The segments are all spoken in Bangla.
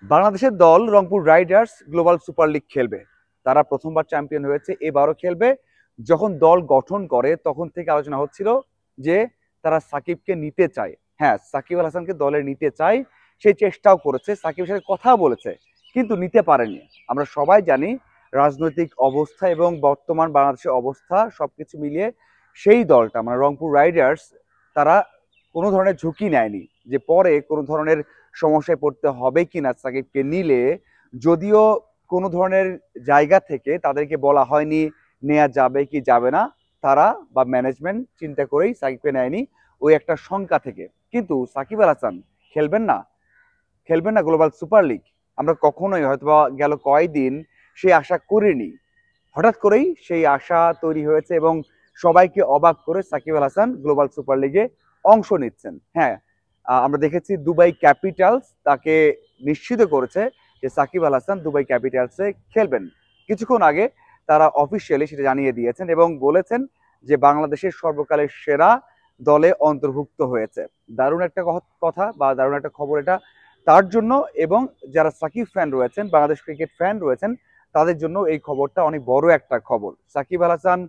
বাংলাদেশের দল Rangpur Riders global super league খেলবে। তারা প্রথমবার চ্যাম্পিয়ন হয়েছে, এবারও খেলবে। যখন দল গঠন করে তখন থেকে আলোচনা হচ্ছিল যে তারা সাকিবকে নিতে চায়। হ্যাঁ, সাকিব আল হাসানকে দলে নিতে চায়, সেই চেষ্টাও করেছে, সাকিবের সাথে কথা বলেছে, কিন্তু নিতে পারেনি। আমরা সবাই জানি রাজনৈতিক অবস্থা এবং বর্তমান বাংলাদেশের অবস্থা সবকিছু মিলিয়ে সেই দলটা মানে রংপুর রাইডার্স তারা কোনো ধরনের ঝুঁকি নেয়নি যে পরে কোনো ধরনের সমস্যায় পড়তে হবে কিনা সাকিবকে নিলে। যদিও কোনো ধরনের জায়গা থেকে তাদেরকে বলা হয়নি নেওয়া যাবে কি যাবে না, তারা বা ম্যানেজমেন্ট চিন্তা করেই সাকিবকে নেয়নি ওই একটা শঙ্কা থেকে। কিন্তু সাকিব আল হাসান খেলবেন না, খেলবেন না গ্লোবাল সুপার লিগ। আমরা কখনোই হয়তোবা গেল কয়দিন সেই আশা করিনি, হঠাৎ করেই সেই আশা তৈরি হয়েছে এবং সবাইকে অবাক করে সাকিব আল হাসান গ্লোবাল সুপার লিগে অংশ নিচ্ছেন। হ্যাঁ, আমরা দেখেছি দুবাই ক্যাপিটালস তাকে নিশ্চিত করেছে যে সাকিব আল হাসান দুবাই ক্যাপিটালসে খেলবেন। কিছুক্ষণ আগে তারা অফিসিয়ালি সেটা জানিয়ে দিয়েছেন এবং বলেছেন যে বাংলাদেশের সর্বকালের সেরা দলে অন্তর্ভুক্ত হয়েছে। দারুণ একটা কথা বা দারুণ একটা খবর এটা তার জন্য, এবং যারা সাকিব ফ্যান রয়েছেন, বাংলাদেশ ক্রিকেট ফ্যান রয়েছেন, তাদের জন্য এই খবরটা অনেক বড় একটা খবর। সাকিব আল হাসান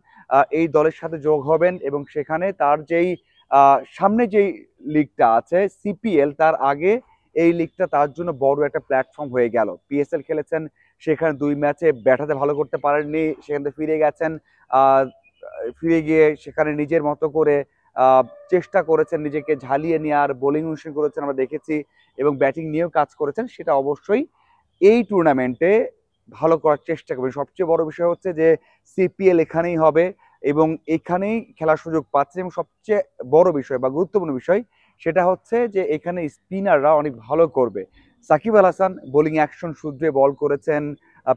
এই দলের সাথে যোগ হবেন এবং সেখানে তার যেই সামনে যেই লিগটা আছে সিপিএল, তার আগে এই লিগটা তার জন্য বড় একটা প্ল্যাটফর্ম হয়ে গেল। পিএসএল খেলেছেন, সেখানে 2 ম্যাচে ব্যাটাতে ভালো করতে পারেননি, সেখান থেকে ফিরে গেছেন। আহ, ফিরে গিয়ে সেখানে নিজের মতো করে আহ, চেষ্টা করেছেন নিজেকে ঝালিয়ে নেওয়ার, বোলিং অনুশীলন করেছেন আমরা দেখেছি, এবং ব্যাটিং নিয়েও কাজ করেছেন। সেটা অবশ্যই এই টুর্নামেন্টে ভালো করার চেষ্টা করবেন। সবচেয়ে বড় বিষয় হচ্ছে যে সিপিএল এখানেই হবে এবং এখানেই খেলার সুযোগ পাচ্ছে, এবং সবচেয়ে বড় বিষয় বা গুরুত্বপূর্ণ বিষয় সেটা হচ্ছে যে এখানে স্পিনাররা অনেক ভালো করবে। সাকিব আল হাসান বোলিং অ্যাকশন শুধরে বল করেছেন,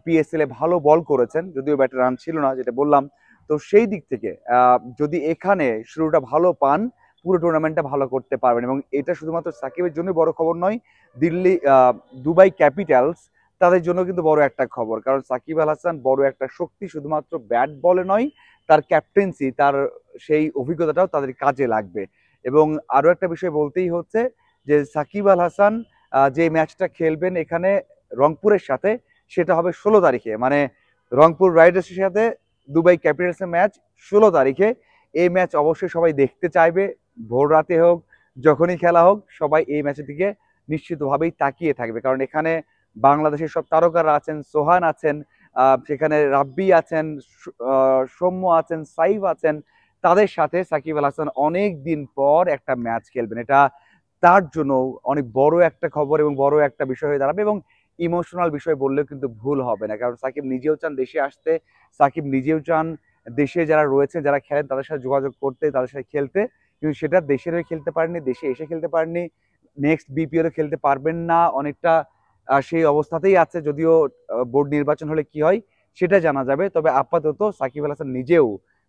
পিএসএল এ ভালো বল করেছেন, যদিও ব্যাটে রান ছিল না যেটা বললাম। তো সেই দিক থেকে যদি এখানে শুরুটা ভালো পান, পুরো টুর্নামেন্টটা ভালো করতে পারবেন। এবং এটা শুধুমাত্র সাকিবের জন্য বড় খবর নয়, দিল্লি দুবাই ক্যাপিটালস তাদের জন্য কিন্তু বড় একটা খবর, কারণ সাকিব আল হাসান বড় একটা শক্তি, শুধুমাত্র ব্যাট বলে নয়, তার ক্যাপ্টেন্সি, তার সেই অভিজ্ঞতাটাও তাদের কাজে লাগবে। এবং আরো একটা বিষয় বলতেই হচ্ছে যে সাকিব আল হাসান যে ম্যাচটা খেলবেন এখানে রংপুরের সাথে, সেটা হবে 16 তারিখে, মানে রংপুর রাইডার্সের সাথে দুবাই ক্যাপিটালসের ম্যাচ 16 তারিখে। এই ম্যাচ অবশ্যই সবাই দেখতে চাইবে, ভোর রাতে হোক, যখনই খেলা হোক, সবাই এই ম্যাচের দিকে নিশ্চিতভাবেই তাকিয়ে থাকবে। কারণ এখানে বাংলাদেশের সব তারকারা আছেন, সোহান আছেন, সেখানে রাব্বি আছেন, সৌম্য আছেন, সাইফ আছেন। তাদের সাথে সাকিব আল হাসান অনেক দিন পর একটা ম্যাচ খেলবেন, এটা তার জন্য অনেক বড় একটা খবর এবং বড় একটা বিষয় হয়ে দাঁড়াবে। এবং ইমোশনাল বিষয় বললেও কিন্তু ভুল হবে না, কারণ সাকিব নিজেও চান দেশে আসতে, সাকিব নিজেও চান দেশে যারা রয়েছে, যারা খেলেন তাদের সাথে যোগাযোগ করতে, তাদের সাথে খেলতে। কিন্তু সেটা দেশের হয়ে খেলতে পারেননি, দেশে এসে খেলতে পারেননি, নেক্সট বিপিএল খেলতে পারবেন না, অনেকটা সেই অবস্থাতেই আছে। যদিও বোর্ড নির্বাচন হলে কি হয় সেটা জানা যাবে, তবে আপাতত সাকিব আল হাসান নিজেও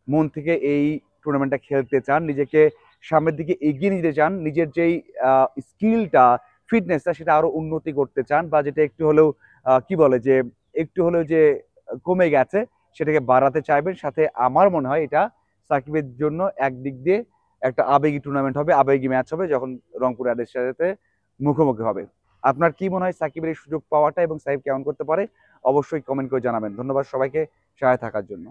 মন থেকে এই টুর্নামেন্টটা খেলতে চান, নিজেকে সামনের দিকে এগিয়ে নিতে চান, নিজের যেই স্কিলটা, ফিটনেসটা, সেটা আরো উন্নতি করতে চান, বা যেটা একটু হলেও কি বলে যে একটু হলেও যে কমে গেছে সেটাকে বাড়াতে চাইবেন। সাথে আমার মনে হয় এটা সাকিবের জন্য একদিক দিয়ে একটা আবেগী টুর্নামেন্ট হবে, আবেগী ম্যাচ হবে যখন রংপুর রাইডার্সের সাথে মুখোমুখি হবে। আপনার কি মনে হয় সাকিবের এই সুযোগ পাওয়াটা এবং সাকিব কেমন করতে পারে? অবশ্যই কমেন্ট করে জানাবেন। ধন্যবাদ সবাইকে সহায় থাকার জন্য।